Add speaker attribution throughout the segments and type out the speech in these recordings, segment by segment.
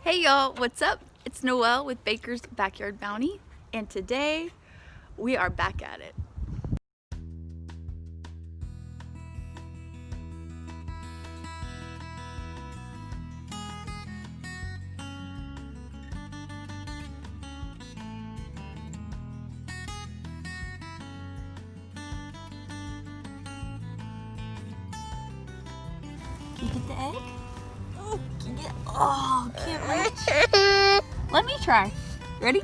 Speaker 1: Hey y'all, what's up? It's Noelle with Baker's Backyard Bounty, and today we are back at it. Can you get the egg? Oh, can you get, oh, can't reach. Let me try. Ready?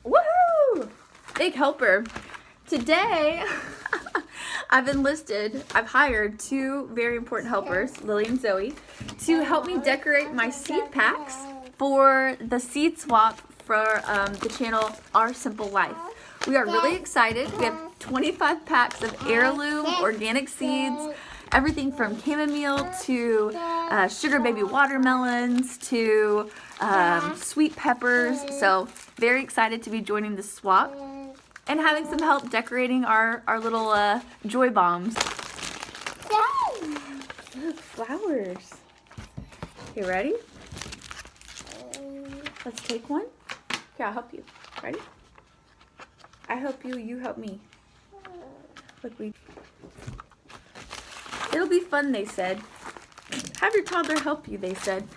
Speaker 1: Woohoo! Big helper. Today, I've hired two very important helpers, Lily and Zoe, to help me decorate my seed packs for the seed swap for the channel Our Simple Life. We are really excited. We have 25 packs of heirloom organic seeds, everything from chamomile to sugar baby watermelons to sweet peppers. So very excited to be joining the swap and having some help decorating our little joy bombs. Look, flowers. You ready? Let's take one. Here, I'll help you. Ready? I help you, you help me. Look, it'll be fun, they said. Have your toddler help you, they said.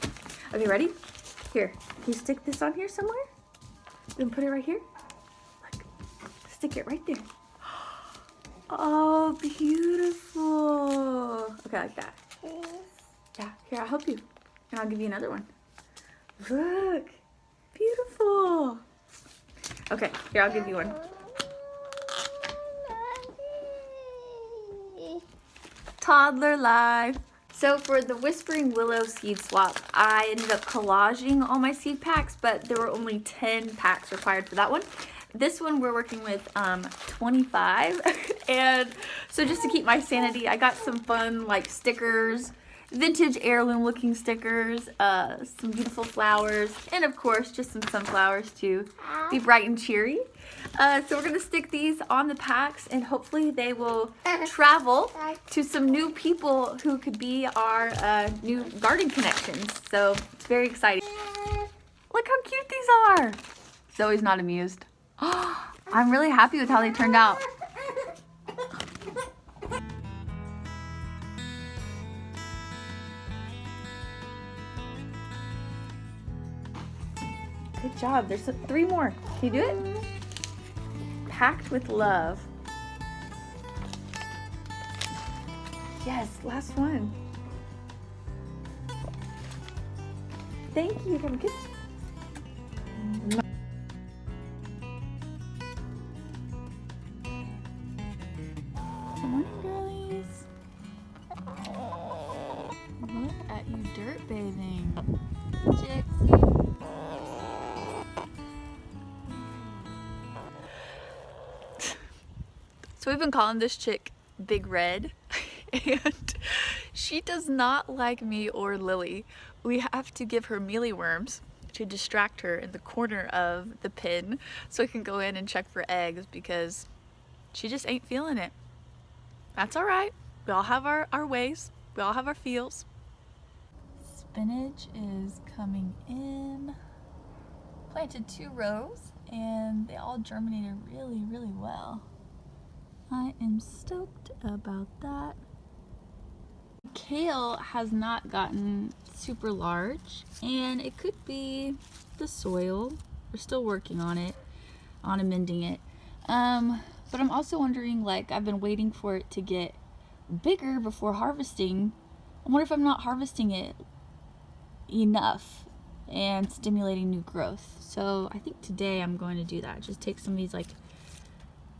Speaker 1: Okay, ready? Here, can you stick this on here somewhere? Then put it right here. Look, stick it right there. Oh, beautiful. Okay, like that. Yeah, here, I'll help you. And I'll give you another one. Look, beautiful. Okay, here, I'll give you one. Toddler life. So for the Whispering Willow seed swap, I ended up collaging all my seed packs, but there were only 10 packs required for that one. This one we're working with 25. And so just to keep my sanity, I got some fun like stickers, vintage heirloom looking stickers, some beautiful flowers, and of course just some sunflowers to be bright and cheery. So we're gonna stick these on the packs and hopefully they will travel to some new people who could be our new garden connections. So it's very exciting. Look how cute these are. Zoe's not amused. I'm really happy with how they turned out. Good job. There's 3 more. Can you do it? Packed with love. Yes, last one. Thank you. Come kiss. Good morning, girlies. Look at you dirt bathing. Chicks. So we've been calling this chick Big Red, and she does not like me or Lily. We have to give her mealyworms to distract her in the corner of the pen so we can go in and check for eggs because she just ain't feeling it. That's all right. We all have our ways. We all have our feels. Spinach is coming in. Planted 2 rows and they all germinated really, really well. I am stoked about that. Kale has not gotten super large, and it could be the soil. We're still working on it, on amending it. But I'm also wondering, like, I've been waiting for it to get bigger before harvesting. I wonder if I'm not harvesting it enough and stimulating new growth. So I think today I'm going to do that. Just take some of these, like,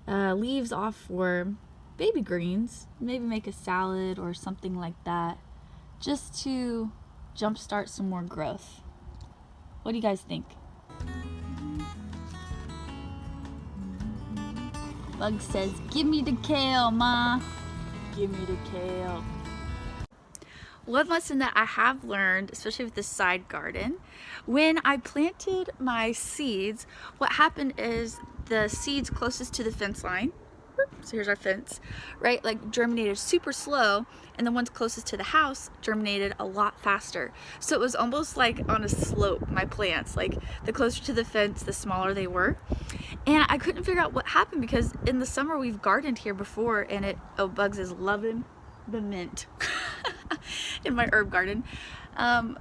Speaker 1: leaves off for baby greens, maybe make a salad or something like that, just to jumpstart some more growth. What do you guys think? Bug says, give me the kale, Ma. Give me the kale. One lesson that I have learned, especially with this side garden, when I planted my seeds, what happened is the seeds closest to the fence line, so here's our fence, right, like germinated super slow, and the ones closest to the house germinated a lot faster. So it was almost like on a slope, my plants, like the closer to the fence, the smaller they were. And I couldn't figure out what happened because in the summer we've gardened here before, and Bugs is loving the mint in my herb garden. And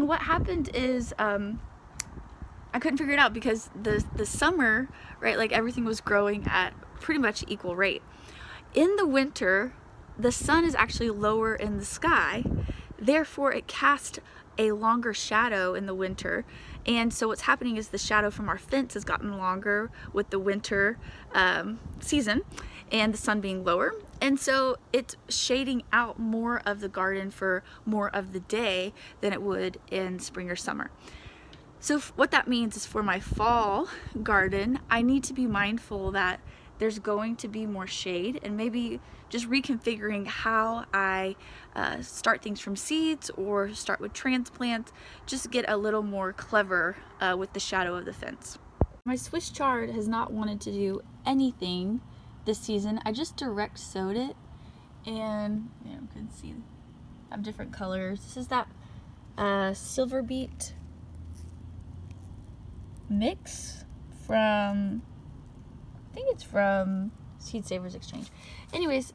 Speaker 1: what happened is I couldn't figure it out because the summer, right, like everything was growing at pretty much equal rate. In the winter, the sun is actually lower in the sky, therefore it casts a longer shadow in the winter. And so what's happening is the shadow from our fence has gotten longer with the winter season and the sun being lower. And so it's shading out more of the garden for more of the day than it would in spring or summer. So what that means is for my fall garden, I need to be mindful that there's going to be more shade, and maybe just reconfiguring how I start things from seeds or start with transplants, just get a little more clever with the shadow of the fence. My Swiss chard has not wanted to do anything this season. I just direct sowed it, and you can see I have different colors. This is that silver beet mix from, I think it's from Seed Savers Exchange. Anyways,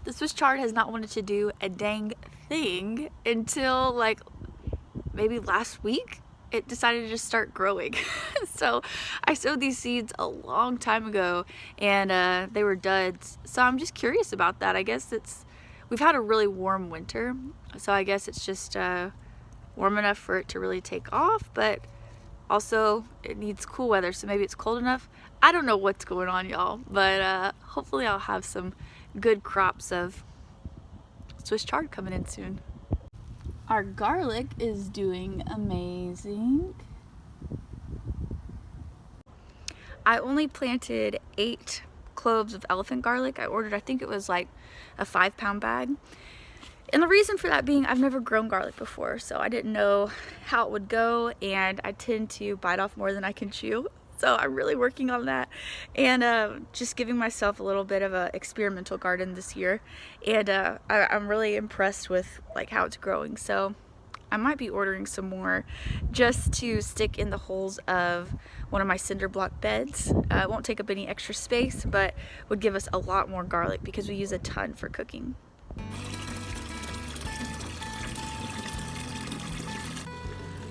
Speaker 1: the Swiss chard has not wanted to do a dang thing until like maybe last week. It decided to just start growing. So I sowed these seeds a long time ago, and they were duds. So I'm just curious about that. I guess we've had a really warm winter, so I guess it's just warm enough for it to really take off, but also it needs cool weather, so maybe it's cold enough. I don't know what's going on, y'all, but hopefully I'll have some good crops of Swiss chard coming in soon. Our garlic is doing amazing. I only planted 8 cloves of elephant garlic. I ordered, I think it was like a 5-pound bag. And the reason for that being, I've never grown garlic before, so I didn't know how it would go, and I tend to bite off more than I can chew. So I'm really working on that, and just giving myself a little bit of an experimental garden this year. And I'm really impressed with like how it's growing. So I might be ordering some more just to stick in the holes of one of my cinder block beds. It won't take up any extra space, but would give us a lot more garlic because we use a ton for cooking.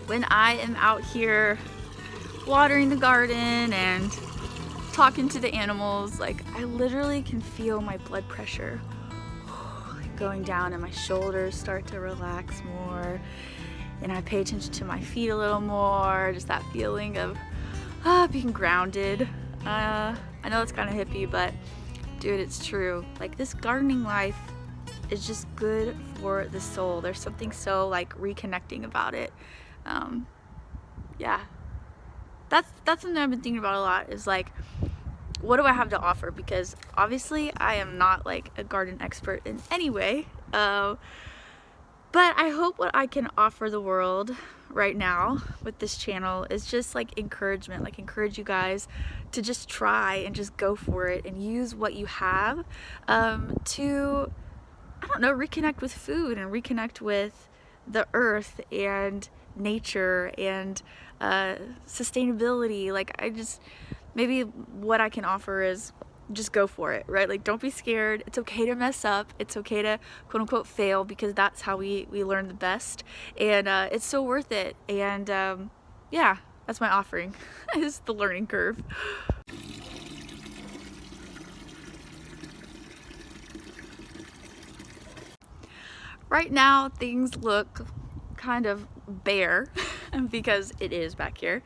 Speaker 1: When I am out here watering the garden and talking to the animals, like I literally can feel my blood pressure going down and my shoulders start to relax more, and I pay attention to my feet a little more, just that feeling of being grounded. I know it's kind of hippie, but dude, it's true. Like this gardening life is just good for the soul. There's something so like reconnecting about it. Yeah, that's something I've been thinking about a lot, is like, what do I have to offer? Because obviously I am not like a garden expert in any way, but I hope what I can offer the world right now with this channel is just like encouragement, like encourage you guys to just try and just go for it and use what you have to, I don't know, reconnect with food and reconnect with the earth and nature and sustainability. Like maybe what I can offer is just go for it, right? Like don't be scared. It's okay to mess up. It's okay to quote unquote fail, because that's how we learn the best, and it's so worth it. And yeah, that's my offering is the learning curve. Right now things look kind of bare because it is back here,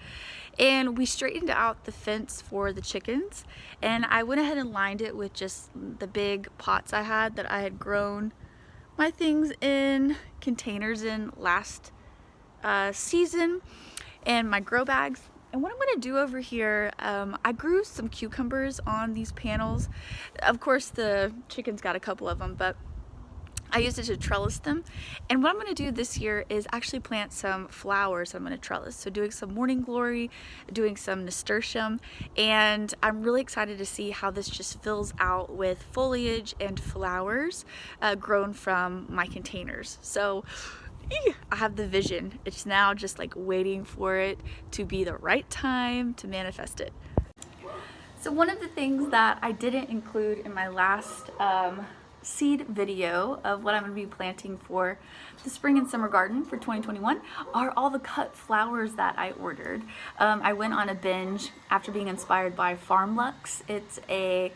Speaker 1: and we straightened out the fence for the chickens, and I went ahead and lined it with just the big pots I had that I had grown my things in containers in last season, and my grow bags. And what I'm going to do over here, I grew some cucumbers on these panels. Of course the chickens got a couple of them, but I used it to trellis them. And what I'm going to do this year is actually plant some flowers I'm going to trellis. So doing some morning glory, doing some nasturtium, and I'm really excited to see how this just fills out with foliage and flowers grown from my containers. So I have the vision. It's now just like waiting for it to be the right time to manifest it. So one of the things that I didn't include in my last seed video of what I'm going to be planting for the spring and summer garden for 2021 are all the cut flowers that I ordered. I went on a binge after being inspired by FarmLux. It's a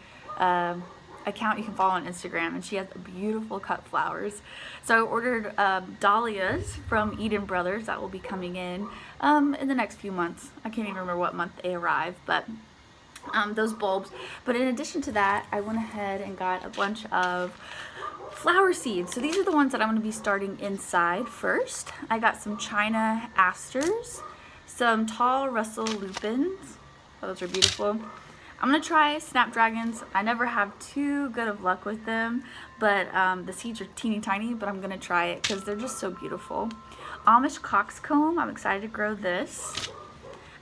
Speaker 1: account you can follow on Instagram, and she has beautiful cut flowers. So I ordered dahlias from Eden Brothers that will be coming in the next few months. I can't even remember what month they arrive, but those bulbs. But in addition to that, I went ahead and got a bunch of flower seeds. So these are the ones that I'm going to be starting inside first. I got some China asters, some tall Russell lupins. Those are beautiful. I'm going to try snapdragons. I never have too good of luck with them, but the seeds are teeny tiny, but I'm going to try it because they're just so beautiful. Amish coxcomb, I'm excited to grow this.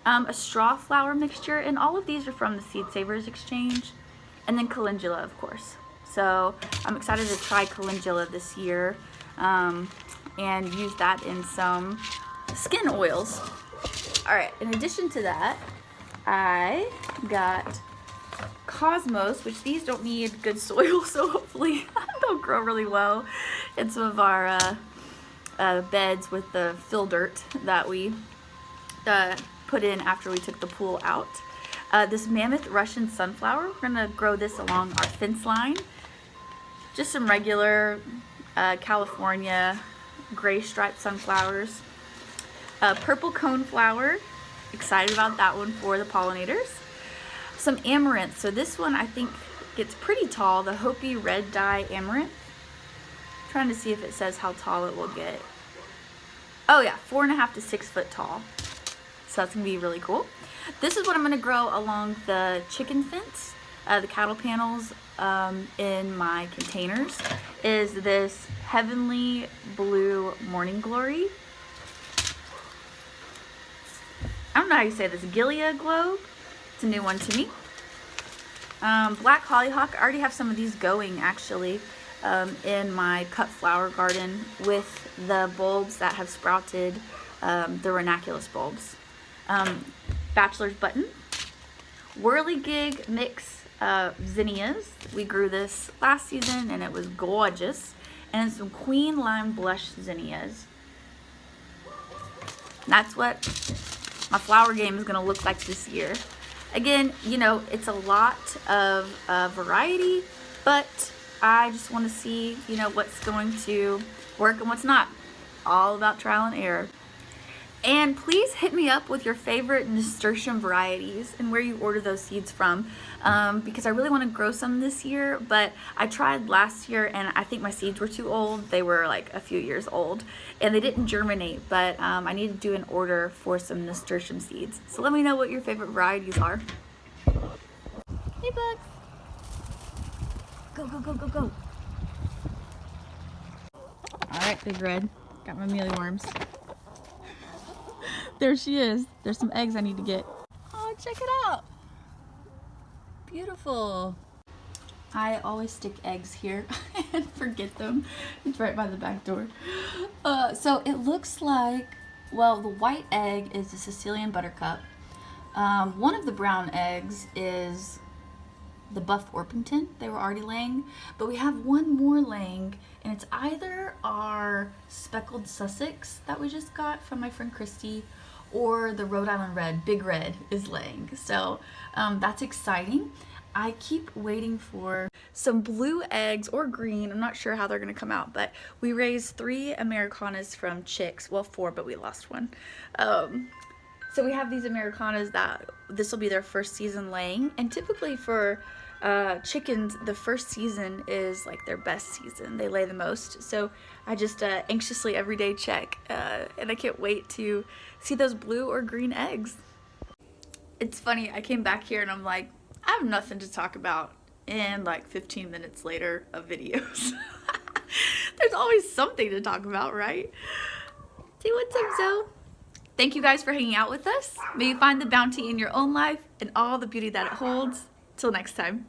Speaker 1: A straw flower mixture, and all of these are from the Seed Savers Exchange. And then calendula, of course. So I'm excited to try calendula this year and use that in some skin oils. All right, in addition to that, I got cosmos, which these don't need good soil, so hopefully they'll grow really well in some of our beds with the fill dirt that we put in after we took the pool out. This mammoth Russian sunflower, we're gonna grow this along our fence line. Just some regular California gray striped sunflowers. Purple coneflower, excited about that one for the pollinators. Some amaranth, so this one I think gets pretty tall, the Hopi red dye amaranth. I'm trying to see if it says how tall it will get. Oh yeah, 4.5 to 6 foot tall. So that's gonna be really cool. This is what I'm gonna grow along the chicken fence, the cattle panels in my containers, is this heavenly blue morning glory. I don't know how you say this, Gilead globe. It's a new one to me. Black hollyhock, I already have some of these going actually in my cut flower garden with the bulbs that have sprouted, the ranunculus bulbs. Bachelor's button, whirligig mix zinnias. We grew this last season and it was gorgeous. And some queen lime blush zinnias. That's what my flower game is gonna look like this year. Again, you know, it's a lot of variety, but I just want to see, you know, what's going to work and what's not. All about trial and error. And please hit me up with your favorite nasturtium varieties and where you order those seeds from, because I really want to grow some this year, but I tried last year and I think my seeds were too old. They were like a few years old and they didn't germinate, but I need to do an order for some nasturtium seeds. So let me know what your favorite varieties are. Hey bugs! Go, go, go, go, go. All right, Big Red. Got my mealyworms. There she is. There's some eggs I need to get. Oh, check it out. Beautiful. I always stick eggs here and forget them. It's right by the back door. So it looks like, well, the white egg is the Sicilian buttercup. One of the brown eggs is the Buff Orpington. They were already laying, but we have one more laying, and it's either our speckled Sussex that we just got from my friend Christy, or the Rhode Island Red, Big Red, is laying. So that's exciting. I keep waiting for some blue eggs or green. I'm not sure how they're gonna come out, but we raised 3 Americanas from chicks. Well, 4, but we lost one. So we have these Americanas that this will be their first season laying, and typically for chickens, the first season is like their best season. They lay the most. So I just anxiously every day check, and I can't wait to see those blue or green eggs. It's funny, I came back here and I'm like, I have nothing to talk about. And like 15 minutes later of videos. There's always something to talk about, right? Say what's up, Zoe. Thank you guys for hanging out with us. May you find the bounty in your own life and all the beauty that it holds. Till next time.